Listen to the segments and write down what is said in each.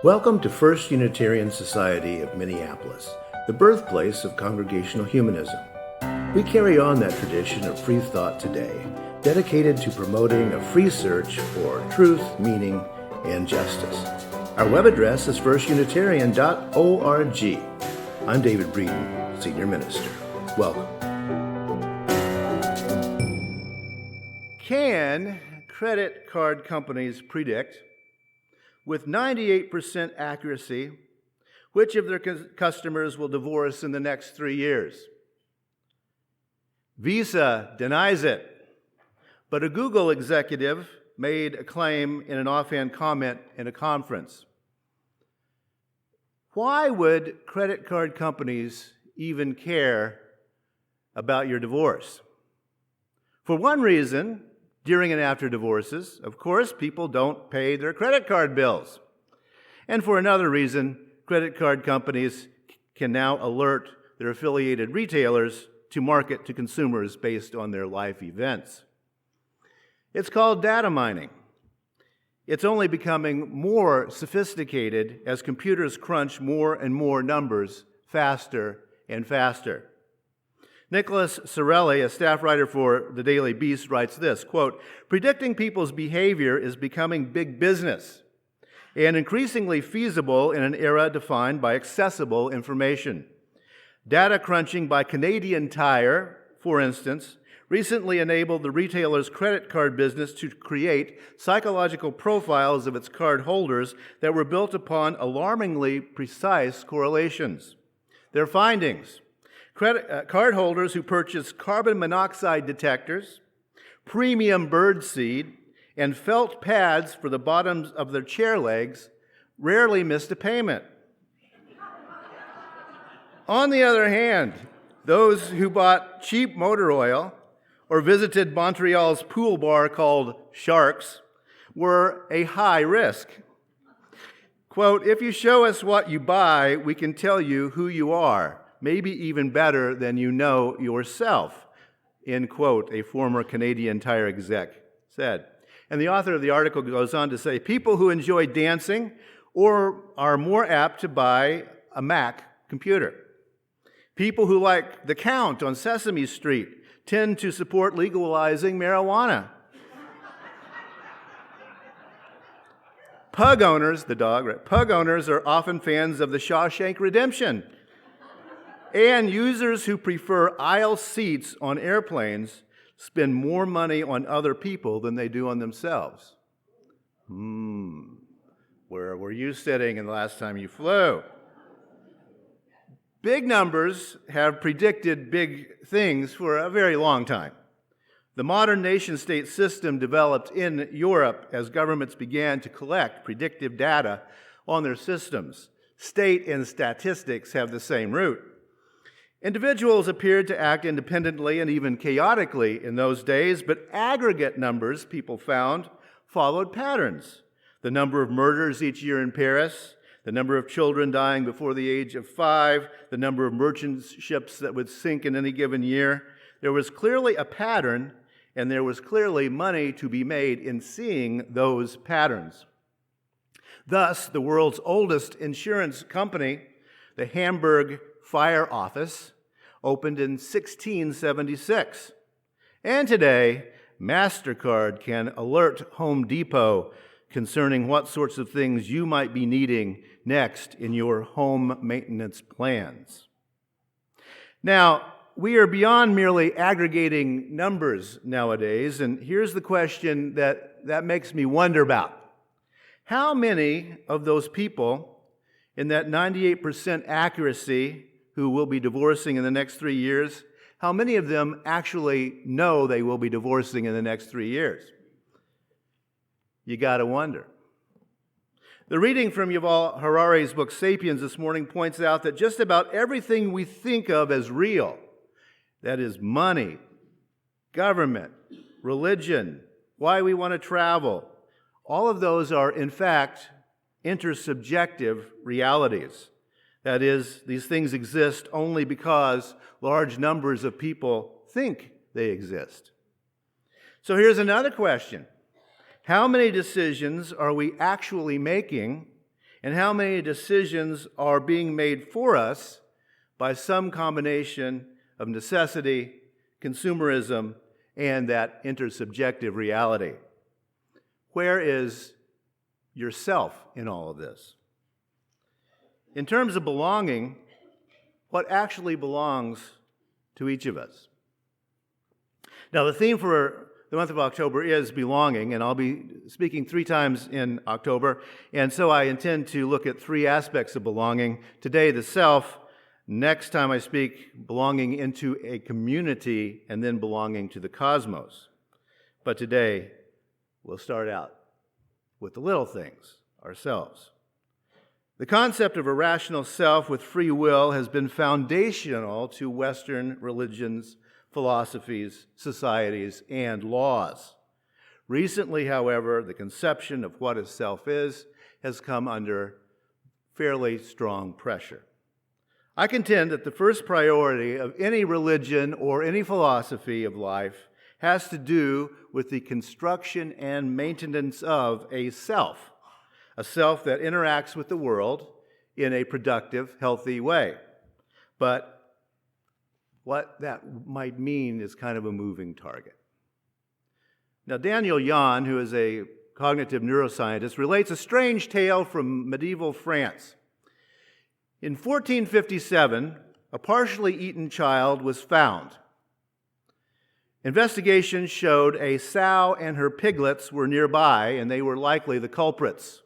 Welcome to First Unitarian Society of Minneapolis, the birthplace of Congregational Humanism. We carry on that tradition of free thought today, dedicated to promoting a free search for truth, meaning, and justice. Our web address is firstunitarian.org. I'm David Breeden, Senior Minister. Welcome. Can credit card companies predict with 98% accuracy which of their customers will divorce in the next 3 years? Visa denies it, but a Google executive made a claim in an offhand comment in a conference. Why would credit card companies even care about your divorce? For one reason, during and after divorces, of course, people don't pay their credit card bills. And for another reason, credit card companies can now alert their affiliated retailers to market to consumers based on their life events. It's called data mining. It's only becoming more sophisticated as computers crunch more and more numbers faster and faster. Nicholas Sorelli, a staff writer for the Daily Beast, writes this, quote, "Predicting people's behavior is becoming big business and increasingly feasible in an era defined by accessible information. Data crunching by Canadian Tire, for instance, recently enabled the retailer's credit card business to create psychological profiles of its card holders that were built upon alarmingly precise correlations. Their findings: card holders who purchase carbon monoxide detectors, premium bird seed, and felt pads for the bottoms of their chair legs rarely missed a payment. On the other hand, those who bought cheap motor oil or visited Montreal's pool bar called Sharks were a high risk. Quote, if you show us what you buy, we can tell you who you are, maybe even better than you know yourself, end quote, a former Canadian Tire exec said. And the author of the article goes on to say, people who enjoy dancing or are more apt to buy a Mac computer. People who like The Count on Sesame Street tend to support legalizing marijuana. Pug owners, the dog, right? Pug owners are often fans of The Shawshank Redemption. And users who prefer aisle seats on airplanes spend more money on other people than they do on themselves. Where were you sitting in the last time you flew? Big numbers have predicted big things for a very long time. The modern nation-state system developed in Europe as governments began to collect predictive data on their systems. State and statistics have the same root. Individuals appeared to act independently and even chaotically in those days, but aggregate numbers, people found, followed patterns. The number of murders each year in Paris, the number of children dying before the age of 5, the number of merchant ships that would sink in any given year. There was clearly a pattern, and there was clearly money to be made in seeing those patterns. Thus, the world's oldest insurance company, the Hamburg Fire Office, opened in 1676. And today, MasterCard can alert Home Depot concerning what sorts of things you might be needing next in your home maintenance plans. Now, we are beyond merely aggregating numbers nowadays, and here's the question that makes me wonder about. How many of those people in that 98% accuracy who will be divorcing in the next 3 years, how many of them actually know they will be divorcing in the next 3 years? You got to wonder. The reading from Yuval Harari's book Sapiens this morning points out that just about everything we think of as real, that is money, government, religion, why we want to travel, all of those are in fact intersubjective realities. That is, these things exist only because large numbers of people think they exist. So here's another question. How many decisions are we actually making and how many decisions are being made for us by some combination of necessity, consumerism, and that intersubjective reality. Where is yourself in all of this? In terms of belonging, what actually belongs to each of us? Now, the theme for the month of October is belonging, and I'll be speaking 3 times in October, and so I intend to look at 3 aspects of belonging. Today, the self. Next time I speak, belonging into a community, and then belonging to the cosmos. But today, we'll start out with the little things, ourselves. The concept of a rational self with free will has been foundational to Western religions, philosophies, societies, and laws. Recently, however, the conception of what a self is has come under fairly strong pressure. I contend that the first priority of any religion or any philosophy of life has to do with the construction and maintenance of a self that interacts with the world in a productive, healthy way. But what that might mean is kind of a moving target. Now, Daniel Jahn, who is a cognitive neuroscientist, relates a strange tale from medieval France. In 1457, a partially eaten child was found. Investigation showed a sow and her piglets were nearby, and they were likely the culprits.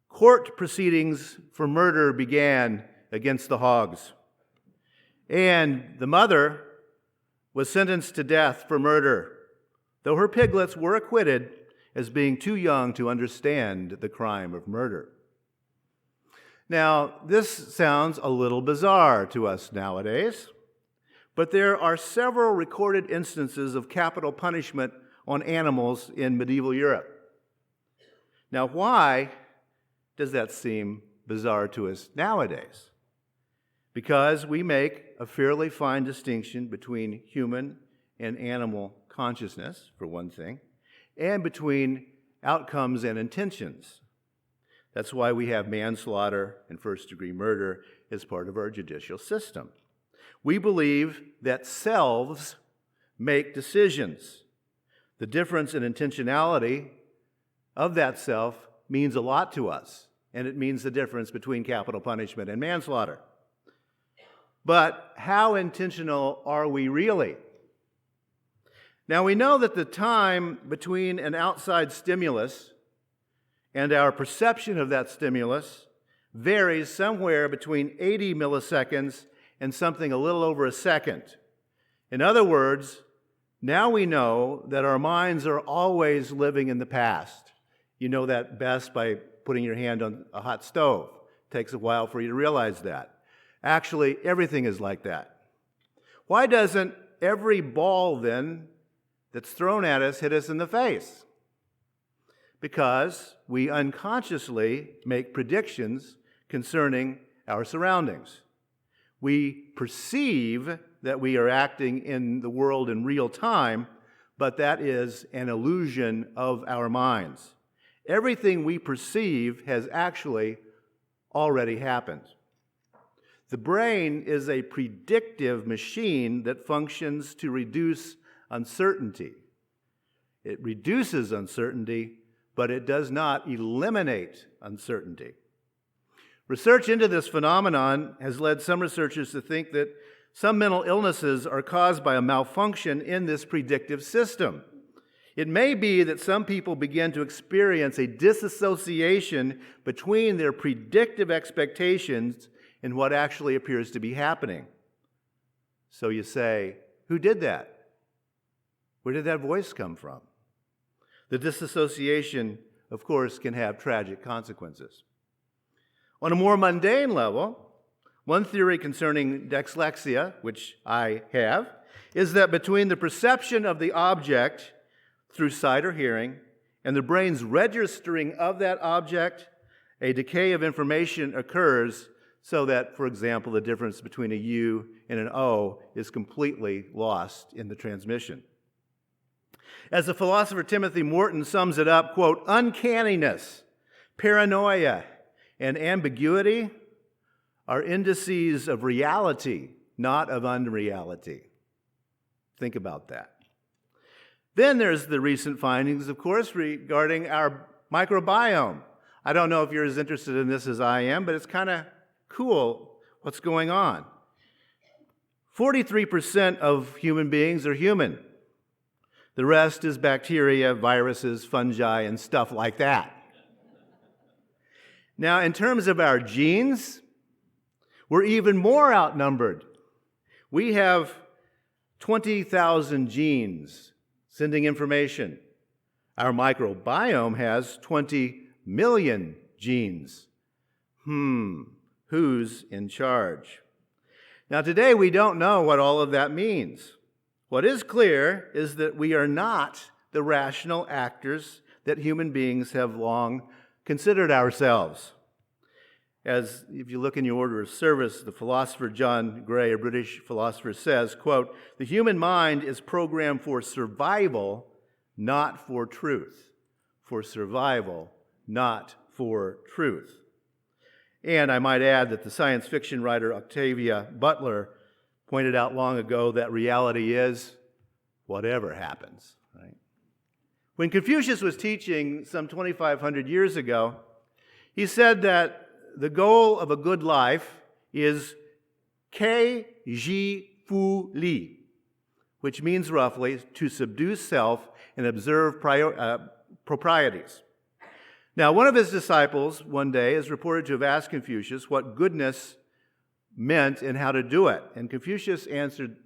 Court proceedings for murder began against the hogs, and the mother was sentenced to death for murder, though her piglets were acquitted as being too young to understand the crime of murder. Now, this sounds a little bizarre to us nowadays, but there are several recorded instances of capital punishment on animals in medieval Europe. Now, why does that seem bizarre to us nowadays? Because we make a fairly fine distinction between human and animal consciousness, for one thing, and between outcomes and intentions. That's why we have manslaughter and first-degree murder as part of our judicial system. We believe that selves make decisions. The difference in intentionality of that self means a lot to us, and it means the difference between capital punishment and manslaughter. But how intentional are we really? Now, we know that the time between an outside stimulus and our perception of that stimulus varies somewhere between 80 milliseconds and something a little over a second. In other words, now we know that our minds are always living in the past. You know that best by putting your hand on a hot stove. It takes a while for you to realize that. Actually, everything is like that. Why doesn't every ball, then, that's thrown at us hit us in the face? Because we unconsciously make predictions concerning our surroundings. We perceive that we are acting in the world in real time, but that is an illusion of our minds. Everything we perceive has actually already happened. The brain is a predictive machine that functions to reduce uncertainty. It reduces uncertainty, but it does not eliminate uncertainty. Research into this phenomenon has led some researchers to think that some mental illnesses are caused by a malfunction in this predictive system. It may be that some people begin to experience a disassociation between their predictive expectations and what actually appears to be happening. So you say, who did that? Where did that voice come from? The disassociation, of course, can have tragic consequences. On a more mundane level, one theory concerning dyslexia, which I have, is that between the perception of the object through sight or hearing and the brain's registering of that object, a decay of information occurs so that, for example, the difference between a U and an O is completely lost in the transmission. As the philosopher Timothy Morton sums it up, quote, uncanniness, paranoia, and ambiguity are indices of reality, not of unreality. Think about that. Then there's the recent findings, of course, regarding our microbiome. I don't know if you're as interested in this as I am, but it's kind of cool what's going on. 43% of human beings are human. The rest is bacteria, viruses, fungi, and stuff like that. Now, in terms of our genes, we're even more outnumbered. We have 20,000 genes sending information. Our microbiome has 20 million genes. Who's in charge? Now, today we don't know what all of that means. What is clear is that we are not the rational actors that human beings have long considered ourselves. As if you look in your order of service, the philosopher John Gray, a British philosopher, says, quote, "The human mind is programmed for survival, not for truth." For survival, not for truth. And I might add that the science fiction writer Octavia Butler pointed out long ago that reality is whatever happens. Right? When Confucius was teaching some 2,500 years ago, he said that the goal of a good life is kei ji fu li, which means roughly to subdue self and observe proprieties. Now, one of his disciples one day is reported to have asked Confucius what goodness meant and how to do it. And Confucius answered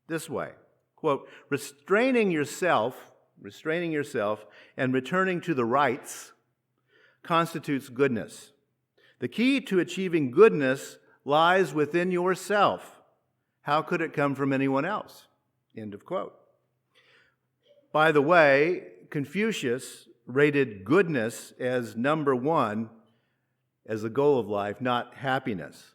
this way, quote, restraining yourself and returning to the rights constitutes goodness. The key to achieving goodness lies within yourself. How could it come from anyone else? End of quote. By the way, Confucius rated goodness as number one as the goal of life, not happiness.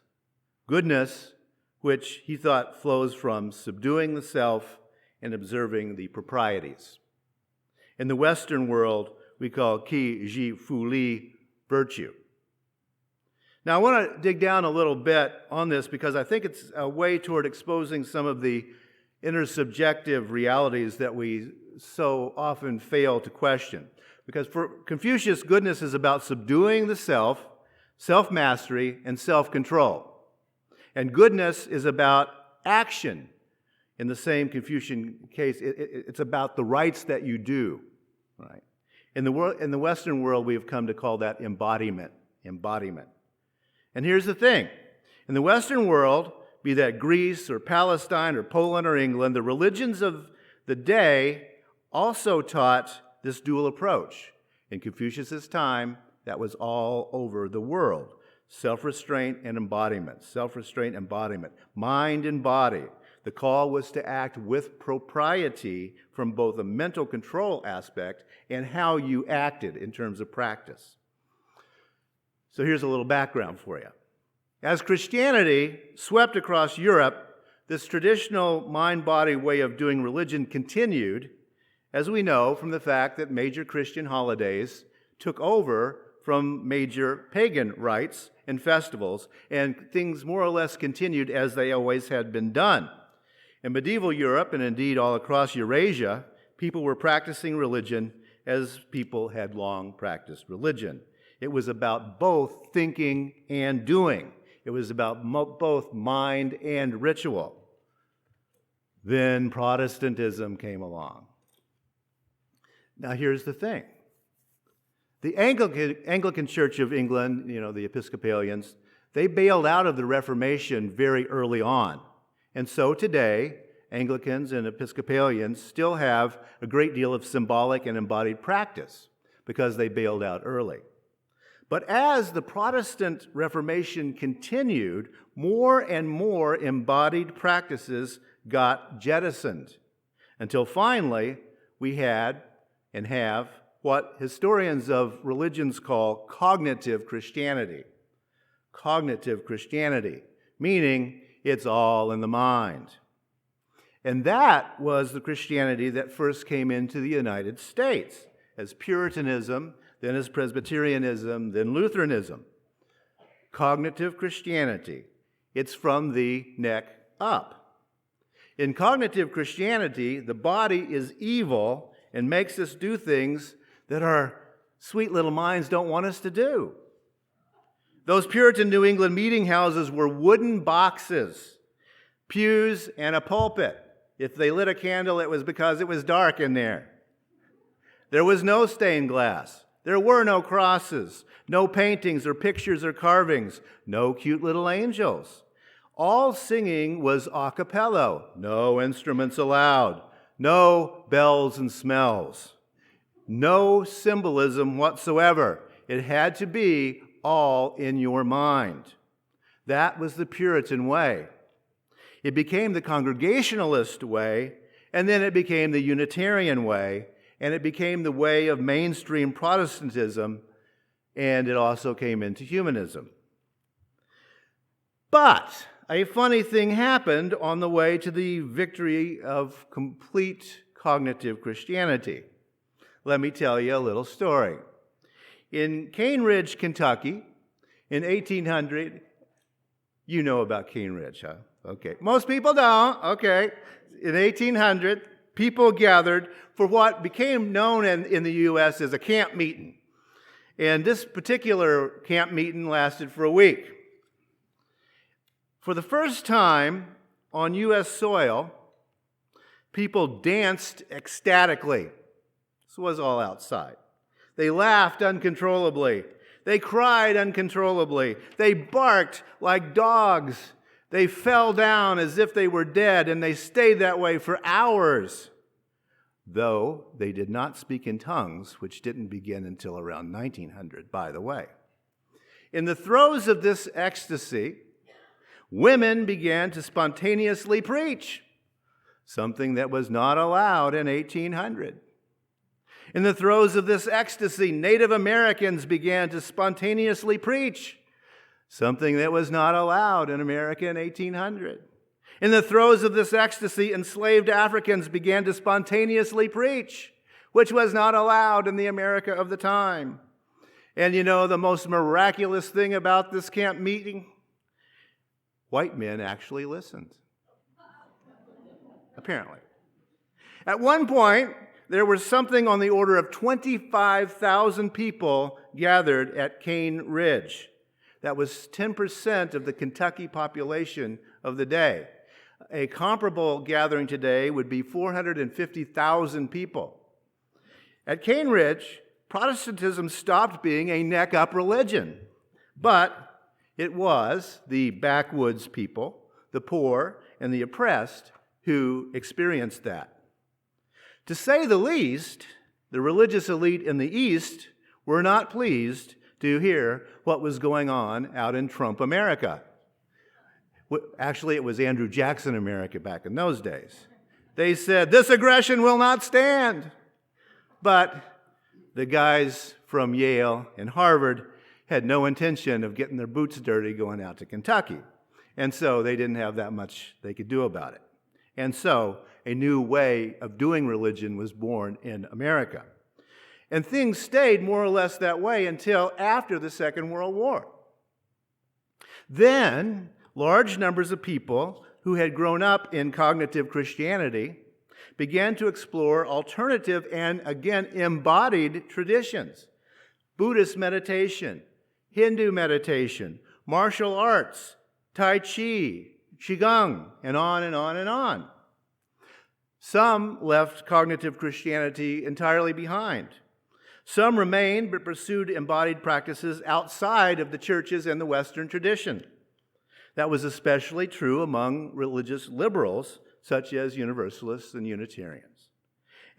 Goodness, which he thought flows from subduing the self and observing the proprieties. In the Western world, we call qi ji fu li virtue. Now, I want to dig down a little bit on this because I think it's a way toward exposing some of the intersubjective realities that we so often fail to question. Because for Confucius, goodness is about subduing the self, self-mastery, and self-control. And goodness is about action. In the same Confucian case, it's about the rights that you do. Right? In the Western world, we have come to call that embodiment. And here's the thing. In the Western world, be that Greece or Palestine or Poland or England, the religions of the day also taught this dual approach. In Confucius's time, that was all over the world. Self-restraint and embodiment. Self-restraint, embodiment. Mind and body. The call was to act with propriety from both a mental control aspect and how you acted in terms of practice. So here's a little background for you. As Christianity swept across Europe, this traditional mind-body way of doing religion continued, as we know from the fact that major Christian holidays took over from major pagan rites and festivals, and things more or less continued as they always had been done. In medieval Europe, and indeed all across Eurasia, people were practicing religion as people had long practiced religion. It was about both thinking and doing. It was about both mind and ritual. Then Protestantism came along. Now here's the thing. The Anglican Church of England, the Episcopalians, they bailed out of the Reformation very early on. And so today, Anglicans and Episcopalians still have a great deal of symbolic and embodied practice because they bailed out early. But as the Protestant Reformation continued, more and more embodied practices got jettisoned until finally we had and have what historians of religions call cognitive Christianity. Cognitive Christianity, meaning it's all in the mind. And that was the Christianity that first came into the United States as Puritanism, then as Presbyterianism, then Lutheranism. cognitive Christianity. It's from the neck up. In cognitive Christianity, the body is evil and makes us do things that our sweet little minds don't want us to do. Those Puritan New England meeting houses were wooden boxes, pews, and a pulpit. If they lit a candle, it was because it was dark in there. There was no stained glass. There were no crosses, no paintings or pictures or carvings, no cute little angels. All singing was a cappella, no instruments allowed, no bells and smells, no symbolism whatsoever. It had to be all in your mind. That was the Puritan way. It became the Congregationalist way, and then it became the Unitarian way, and it became the way of mainstream Protestantism, and it also came into humanism. But a funny thing happened on the way to the victory of complete cognitive Christianity. Let me tell you a little story. In Cane Ridge, Kentucky, in 1800, you know about Cane Ridge, huh? Okay. Most people don't. Okay. In 1800, people gathered for what became known in the U.S. as a camp meeting. And this particular camp meeting lasted for a week. For the first time on U.S. soil, people danced ecstatically. This was all outside. They laughed uncontrollably. They cried uncontrollably. They barked like dogs. They fell down as if they were dead, and they stayed that way for hours, though they did not speak in tongues, which didn't begin until around 1900, by the way. In the throes of this ecstasy, women began to spontaneously preach, something that was not allowed in 1800. In the throes of this ecstasy, Native Americans began to spontaneously preach, something that was not allowed in America in 1800. In the throes of this ecstasy, enslaved Africans began to spontaneously preach, which was not allowed in the America of the time. And you know the most miraculous thing about this camp meeting? White men actually listened. Apparently. At one point, there was something on the order of 25,000 people gathered at Cane Ridge. That was 10% of the Kentucky population of the day. A comparable gathering today would be 450,000 people. At Cane Ridge, Protestantism stopped being a neck-up religion, but it was the backwoods people, the poor, and the oppressed who experienced that. To say the least, the religious elite in the East were not pleased to hear what was going on out in Trump America. Actually, it was Andrew Jackson America back in those days. They said, "This aggression will not stand." But the guys from Yale and Harvard had no intention of getting their boots dirty going out to Kentucky. And so they didn't have that much they could do about it. And so a new way of doing religion was born in America. And things stayed more or less that way until after the Second World War. Then, large numbers of people who had grown up in cognitive Christianity began to explore alternative and, again, embodied traditions. Buddhist meditation, Hindu meditation, martial arts, Tai Chi, Qigong, and on and on and on. Some left cognitive Christianity entirely behind. Some remained but pursued embodied practices outside of the churches and the Western tradition. That was especially true among religious liberals, such as Universalists and Unitarians.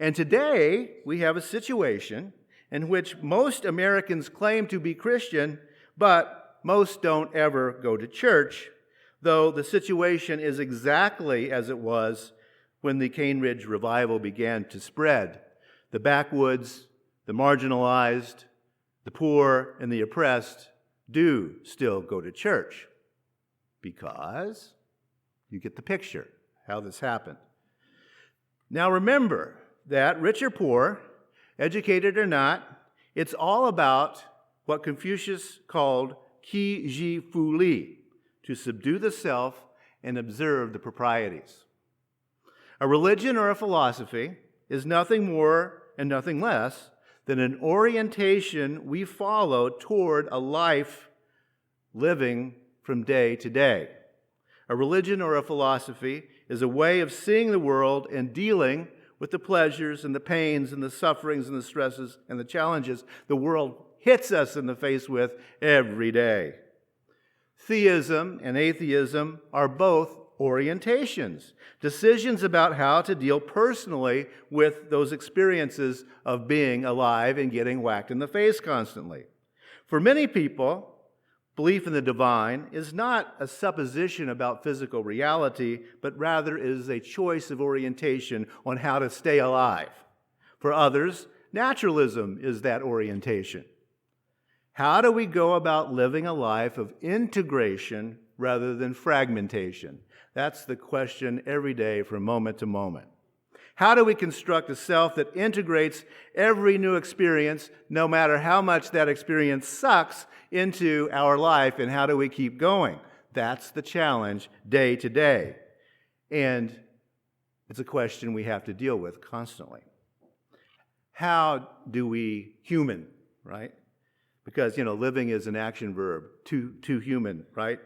And today, we have a situation in which most Americans claim to be Christian, but most don't ever go to church, though the situation is exactly as it was when the Cane Ridge revival began to spread. The backwoods, the marginalized, the poor, and the oppressed do still go to church because you get the picture how this happened. Now remember that rich or poor, educated or not, it's all about what Confucius called he, ji, fu, li, to subdue the self and observe the proprieties. A religion or a philosophy is nothing more and nothing less than an orientation we follow toward a life living from day to day. A religion or a philosophy is a way of seeing the world and dealing with the pleasures and the pains and the sufferings and the stresses and the challenges the world hits us in the face with every day. Theism and atheism are both orientations, decisions about how to deal personally with those experiences of being alive and getting whacked in the face constantly. For many people, belief in the divine is not a supposition about physical reality, but rather is a choice of orientation on how to stay alive. For others, naturalism is that orientation. How do we go about living a life of integration rather than fragmentation? That's the question every day from moment to moment. How do we construct a self that integrates every new experience, no matter how much that experience sucks, into our life, and how do we keep going? That's the challenge day to day. And it's a question we have to deal with constantly. How do we human, right? Because, living is an action verb, to human, right?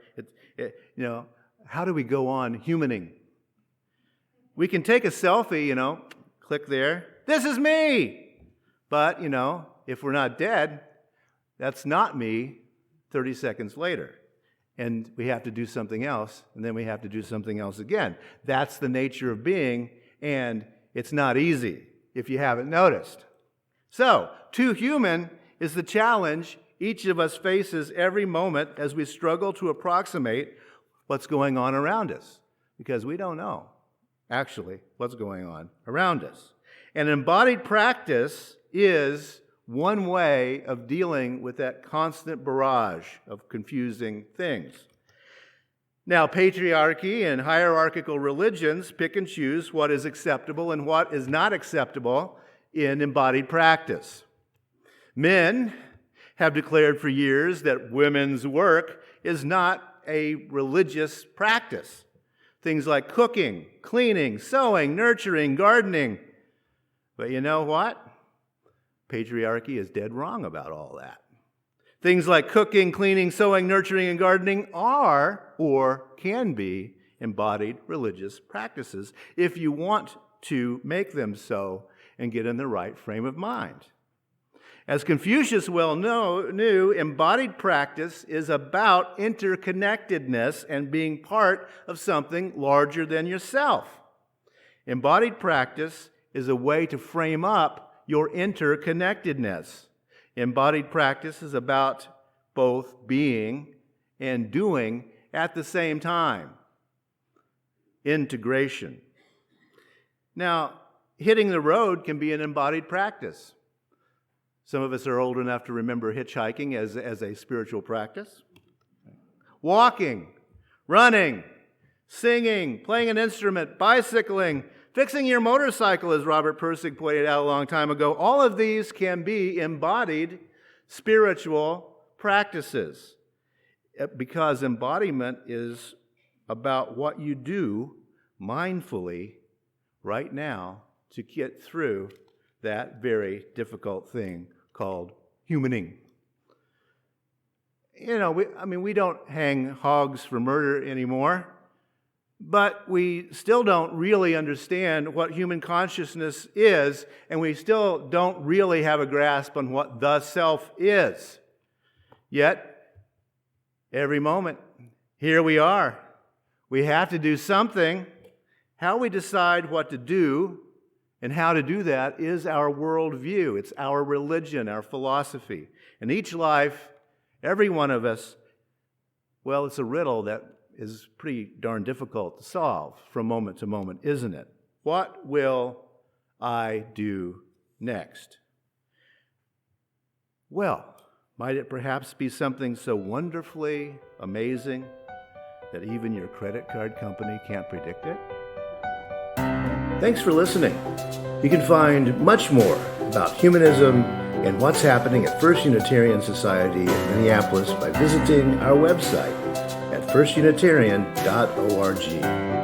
How do we go on humaning? We can take a selfie, click there. This is me! But, if we're not dead, that's not me 30 seconds later. And we have to do something else, and then we have to do something else again. That's the nature of being, and it's not easy, if you haven't noticed. So, to human is the challenge each of us faces every moment as we struggle to approximate what's going on around us, because we don't know, actually, what's going on around us. And embodied practice is one way of dealing with that constant barrage of confusing things. Now, patriarchy and hierarchical religions pick and choose what is acceptable and what is not acceptable in embodied practice. Men have declared for years that women's work is not a religious practice. Things like cooking, cleaning, sewing, nurturing, gardening. But you know what? Patriarchy is dead wrong about all that. Things like cooking, cleaning, sewing, nurturing, and gardening are, or can be, embodied religious practices if you want to make them so and get in the right frame of mind. As Confucius well knew, embodied practice is about interconnectedness and being part of something larger than yourself. Embodied practice is a way to frame up your interconnectedness. Embodied practice is about both being and doing at the same time. Integration. Now, hitting the road can be an embodied practice. Some of us are old enough to remember hitchhiking as a spiritual practice. Walking, running, singing, playing an instrument, bicycling, fixing your motorcycle, as Robert Pirsig pointed out a long time ago. All of these can be embodied spiritual practices, because embodiment is about what you do mindfully right now to get through that very difficult thing called humaning. We don't hang hogs for murder anymore, but we still don't really understand what human consciousness is, and we still don't really have a grasp on what the self is. Yet, every moment, here we are. We have to do something. How we decide what to do and how to do that is our worldview. It's our religion, our philosophy. And each life, every one of us, well, it's a riddle that is pretty darn difficult to solve from moment to moment, isn't it? What will I do next? Well, might it perhaps be something so wonderfully amazing that even your credit card company can't predict it? Thanks for listening. You can find much more about humanism in what's happening at First Unitarian Society in Minneapolis by visiting our website at firstunitarian.org.